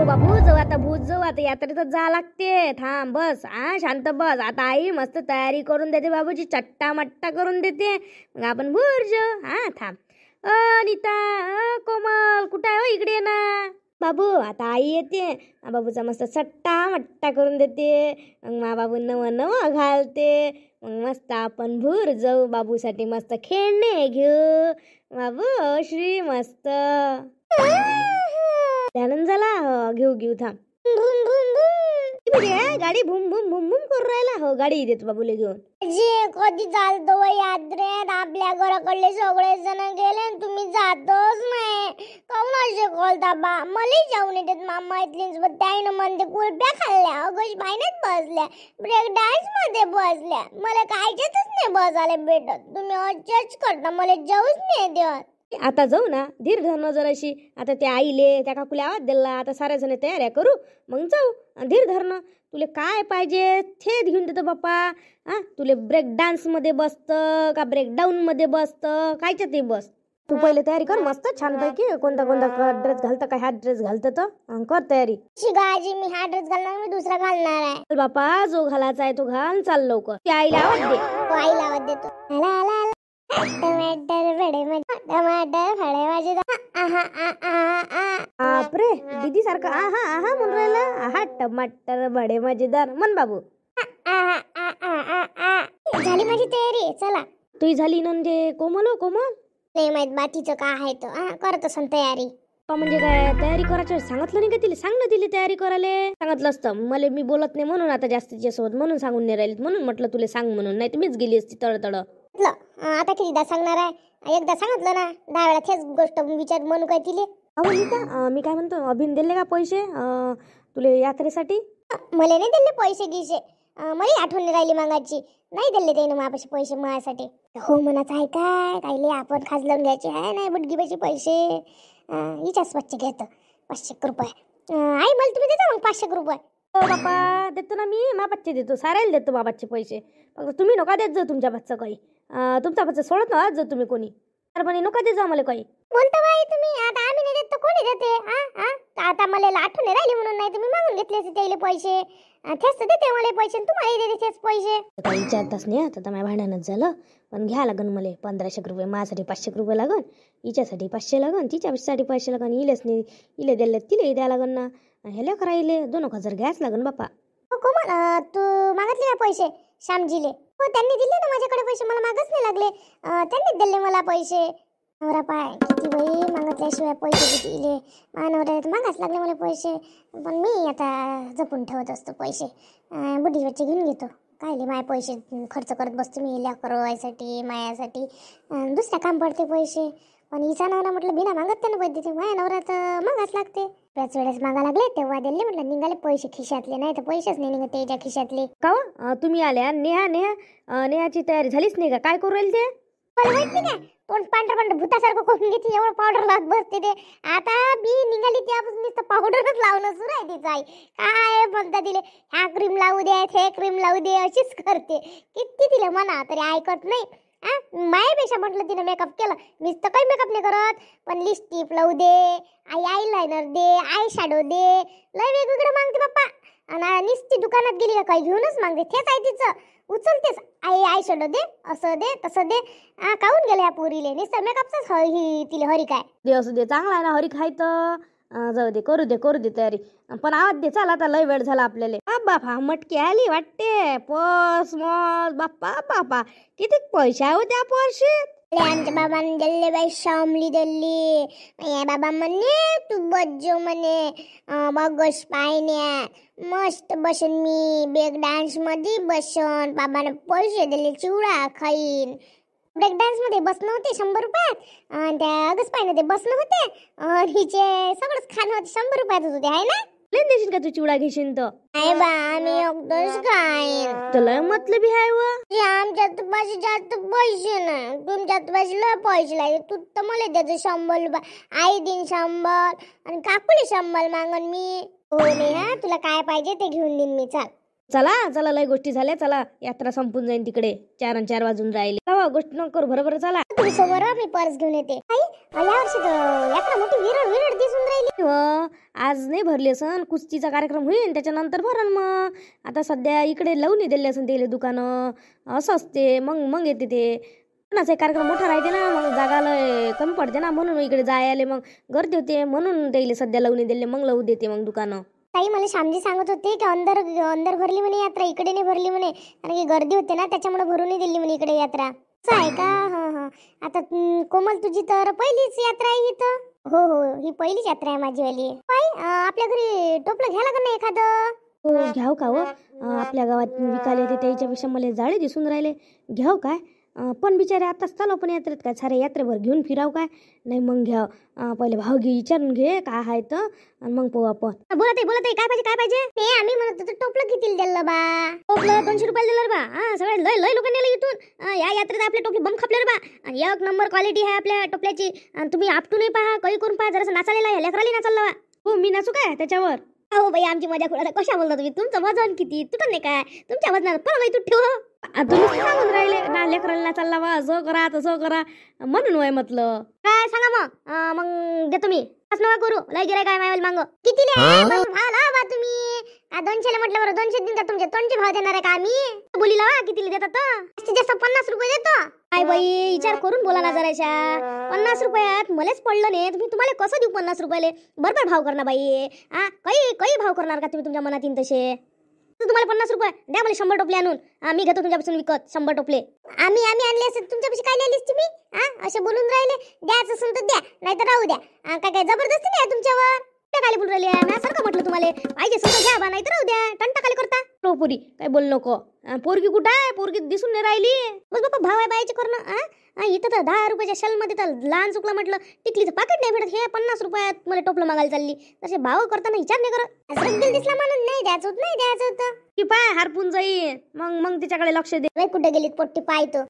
बाबू जाऊ आता भूत जाऊ आता यात्रेतच जा लागते. थांब बस शांत बस. आता आई मस्त तयारी करून देते बाबूची, चट्टा मट्टा करून देते. मग आपण भूर जाऊ. थांब नीता कोमल कुठं आहे हो, इकडे ये ना. बाबू आता आई येते, बाबूचा मस्त चट्टा मट्टा करून देते. मग मा बाबू नवं नवं घालते. मग मस्त आपण भूर जाऊ, बाबूसाठी मस्त खेळणे घेऊ. बाबू श्री मस्त त्यानंतर झाला. हो घेऊ घेऊ थांब. गाडी भूम भूम भूम भूम करून राहिला. हो गाडी देतो बाबूला घेऊन. जे कधी चालतो यात्रेत, आपल्या घराकडले सगळे जण गेले तुम्ही जातच नाही. काऊन असे बोलता बा? मला जाऊन येतात मामा मैत्रिणीसोबत. त्यानं म्हणते कुल्फ्या खाल्ल्या, आगोश पाण्यात बसल्या, ब्रेक डान्स मध्ये बसल्या. मला कायच्यातच नाही बसायला भेटत. तुम्ही असेच करता, मला जाऊच नाही देत. आता जाऊ ना, धीर धरणं जराशी. आता त्या आईले त्या काकुले आवाज दिला. आता साऱ्या जण तयाऱ्या करू, मग जाऊ. धीर धरणं. तुले काय पाहिजे ते घेऊन देतो बाप्पा. तुले ब्रेक डान्स मध्ये बसतं का ब्रेक डाऊन मध्ये बसतं, कायच्या ते बस. तू पहिले तयारी कर मस्त छानपैकी. कोणता कोणता ड्रेस घालतं का, ह्या ड्रेस घालतं तर कर तयारी. शिगाजी मी हा ड्रेस घालणार, मी दुसरा घालणार आहे. चल बापा, जो घालायचा आहे तो घाल. चाल लवकर. त्या आईला आवाज दे. आईला आवाज देतो. टमाटर बडे मजे, टमाटर फळे माझे. बापरे दीदी सारखं आहा आहा म्हणून राहिला. आहा टमाटर बडे मजेदार म्हण बाबू. झाली माझी तयारी. चला. तुझी झाली नंदे कोमल. हो कोमल नाही माहित बाकीचं काय आहे तो. करत असन तयारी. म्हणजे काय तयारी करायची सांगितलं नाही का तिला? सांग ना तिला तयारी करायला. सांगितलं असतं मला, मी बोलत नाही म्हणून आता जास्तीच्या सोबत, म्हणून सांगून नाही राहिली. म्हणून म्हटलं तुला सांग म्हणून, नाही तुम्हीच गेली असती तडतड. आता कितीदा सांगणार आहे? एकदा सांगितलं ना, 10 वेळा तेच गोष्ट विचार म्हणू काय तिले. अहो नीता मी काय म्हणतो, अभिन दिले का पैसे तुला यात्रेसाठी? मला नाही दिले पैसे गिसे. मला आठवण नाही राहिली मागायची. नाही दिले त्याने माझ्यापाशी पैसे माझ्यासाठी. हो म्हणाच आहे काय कायले आपण खास लावून घ्यायचे आहे नाही बुटगीबाचे पैसे. हिच्याच बच्चे घेतो 500 रुपये. आई मला तुम्ही देता मग 500 रुपये? हो बाबा देतो ना मी. बाबाचे देतो, साऱ्याला देतो बाबाचे पैसे. फक्त तुम्ही नका देत जाऊ तुमच्या बच्चा काही. तुमचा बच्चा सोडत ना जाऊ तुम्ही कोणी. तर पण नका देत जा मला काही. बोलता बाई तुम्ही. आता आम्ही नाही देत तर कोणी देते? आता मला आठवण नाही राहिली म्हणून नाही तुम्ही मागून घेतले असते त्याला पैसे. तेच तर देते मला पैसे, तुम्हाला देते तेच पैसे. काही विचारताच नाही. आता माझ्या भांडणच झालं. पण घ्या लागन मला 1500 रुपये. माझ्यासाठी 500 रुपये लागन, हिच्यासाठी 500 लागन, तिच्यासाठी 500 लागन. इलेच नाही इले दिले तिले द्या लागन ना. ह्याला करायले 2000 घ्यायच लागन बापा. कोमल तू मागितले का पैसे श्यामजीले? हो त्यांनी दिले ना माझ्याकडे पैसे. मला मागच नाही लागले. त्यांनीच दिले मला पैसे. नवरा पाय किती बाई मागितल्याशिवाय पैसे दिले. नवऱ्याला मागाच लागले मला पैसे. पण मी आता जपून ठेवत असतो पैसे. बुद्धीवरचे घेऊन घेतो. कायले माय पैसे खर्च करत बसतो मी लेकरासाठी मायासाठी. दुसऱ्या काम पडते पैसे. पण हिचा नवरा म्हटलं बिना मागत त्यानं पैसे देते. माझ्या नवऱ्यात मागाच लागते. त्याच वेळेस मागा लागले तेव्हा दिले. म्हटलं निघाले पैसे खिशातले, नाही तर पैसेच नाही निघत त्याच्या खिशातले. का तुम्ही आल्या? नेहाची तयारी झालीच नाही का? काय करू राहील ते? मला माहित नाही काय तोंड पांढरं भूतासारखं करून घेते. एवढं पावडर लावत बसते ते. आता मी निघाली त्यापासून नुसतं पावडरच लावणं सुरू आहे तिचं. आई काय म्हणता तिले ह्या क्रीम लावू दे हे क्रीम लावू दे अशीच करते. किती तिला म्हणा तरी ऐकत नाही. मायापेक्षा म्हटलं तिने मेकअप केलं. मीच तर काही मेकअप नाही करत. पण लिपस्टिक लावू दे, आई लायनर दे, आय शॅडो दे, लय वेगवेगळं मागते बाप्पा. आणि नुसती दुकानात गेली का काही घेऊनच मागते. तेच आहे तिचं. उचलतेच आय शॅडो दे, असं दे तसं दे. काहून गेल्या या पोरीले नुसतं मेकअपच तिला हरी काय दे. असू दे चांगला आहे ना हरी खाय तर. जाऊ दे करू दे तयारी. पण आवाज दे. चाल आता लय वेळ झाला आपल्याला. बापा मटकी आली वाटते. पस मस बाप्पा किती पैसे आहे त्या पर्शीत. आमच्या बाबांनी दिले बाई शामली दिली. या बाबा म्हणे तू बज्जो म्हणे बगस पायण्या मस्त बसन मी ब्रेक डान्स मध्ये बसन. बाबाने पैसे दिले चिवडा खाईन. ब्रेक डान्स मध्ये बसणं होते 100 रुपयात. त्या अगस पायने ते बसणं होते. हिचे सगळंच खाणं होते 100 रुपयातच होते आहे ना. लेन देशील का तू चिवडा घेशील तर? नाही बा आम्ही एकदाच खाईन. तुला मतलब आहे व. आमच्यात पाशी जास्त पैसे नाही. तुमच्यात पाशी लय पैसे लागले. तू तर मला द्यायचं 100 रुपये. आई दिन 100 आणि काकुली 100 मागन मी. हो नेहा तुला काय पाहिजे ते घेऊन देईन मी. चला लय गोष्टी झाल्या. चला यात्रा संपून जाईल तिकडे. 4 वाजून राहिले. गोष्ट न करू बरोबर. चला तुम्ही समोर मी पर्स घेऊन येते. आई या वर्षी यात्रा मोठी विरड दिसून राहिली. आज नाही भरली असन, कुस्तीचा कार्यक्रम होईल त्याच्यानंतर भरण. मग आता सध्या इकडे लावून दिले असन त्याला दुकानं, असं असते. मग मग येते ते कोणाचा कार्यक्रम मोठा राहते ना, मग जागाला कमी पडते ना, म्हणून इकडे जायला मग गर्दी होते, म्हणून त्याला सध्या लावून दिले. मग लावू देते मग दुकानं. ताई मला श्यामजी सांगत होते की अंदर अंदर भरली म्हणे यात्रा, इकडे नाही भरली म्हणे, कारण की गर्दी होते ना त्याच्यामुळे भरून नाही दिली म्हणे इकडे यात्रा. असं आहे का? हां हां. आता कोमल तुझी तर पहिलीच यात्रा आहे इथं. हो हो, ही पहिलीच यात्रा आहे माझीवाली. आपल्या घरी टोपलं घ्यायला का नाही एखादं? हो घ्याव का हो, आपल्या गावात विकायला येते त्याच्यापेक्षा मला जाळे दिसून राहिले. घ्याव काय, पण बिचारे आताच चालू पण यात्रेत काय सारे यात्रेभर घेऊन फिराव काय? नाही मग घ्याव. पहिले भाव घे, विचारून घे काय आहे तर, आणि मग पाहू आपण. बोलत आहे काय पाहिजे काय पाहिजे? ते आम्ही म्हणत होतो टोपलं कितीला दिलं बा? टोपलं 200 रुपयाला दिलं बा. हा सगळे लय लय लोकांनी नेलं इथून. या यात्रेत आपले टोपले बम खपले बा. एक नंबर क्वालिटी आहे आपल्या टोपल्याची. तुम्ही आपटून पहा, काही करून पहा, जरासं नाचायला लेकराला नाचायला बा. हो मी नाचू काय त्याच्यावर? अहो बाई आमची मजा खुळा कशा बोलता तुम्ही? तुमचं वजन किती तुटत नाही काय? तुमच्या वजनात पण बाई तू ठेव. तुम्ही सांगून राहिले ना लेकराला नाचायला बा, असं करा तसं करा, म्हणून वय म्हटलं. काय सांगा मग देतो मी. असं नका करू, लय गिराय काय मायवल मांग किती बा तुम्ही? 200 म्हटलं बरं 200 दिन का तुमचे तोंडचे भाव देणार आहे का आम्ही? बोली लावा किती देतात? जास्तीत जास्त 50 रुपये देतो. काय बाई विचार करून बोला ना जराशा. 50 रुपयात मलाच पडलं नाही, तुम्ही तुम्हाला कसं देऊ 50 रुपयाले? बरोबर भाव करणार बाई. काही भाव करणार का तुम्ही तुमच्या मनात येईन तसे? तुम्हाला 50 रुपये द्या, मला 100 टोपले आणून. मी घेतो तुमच्यापासून विकत 100 टोपले. आम्ही आणले असते तुमच्यापाशी काय लिहिलीस तुम्ही? असे बोलून राहिले. द्यायचं असेल तर द्या, नाही तर राहू द्या. काय जबरदस्ती नाही तुमच्यावर. काय बोलून राहिले? मी सारखं म्हटलं तुम्हाला पाहिजे असेल घ्या बा, नाही तर राहू द्या. टंटा खाली करता पोरी काय बोल नको. पोरगी कुठं आहे? पोरगी दिसून नाही राहिली. बस बाबा भाव आहे बायचे करणं. इथं तर 10 रुपयाच्या शल मध्ये तर लहान चुकलं म्हटलं टिकलीचं पाकिट नाही भेटत. हे 50 रुपयात मला टोपलं मागायला चालली. तसे भाव करताना विचार नाही करत. असं दिसला म्हणून नाही द्यायचं होत, नाही द्यायचं होतं की पाय हारपून जाईल. मग तिच्याकडे लक्ष दे. कुठे गेलीत पोट्टी पाय तो